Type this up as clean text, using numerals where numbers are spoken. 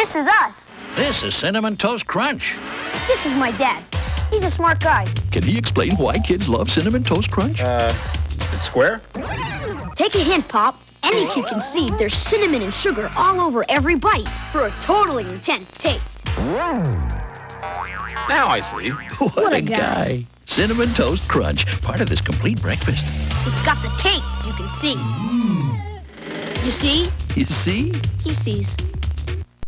This is us. This is Cinnamon Toast Crunch. This is my dad. He's a smart guy. Can he explain why kids love Cinnamon Toast Crunch? It's square? Take a hint, Pop. Any kid can see there's cinnamon and sugar all over every bite for a totally intense taste. Now I see. What a guy. Cinnamon Toast Crunch, part of this complete breakfast. It's got the taste, you can see. You see? You see? He sees.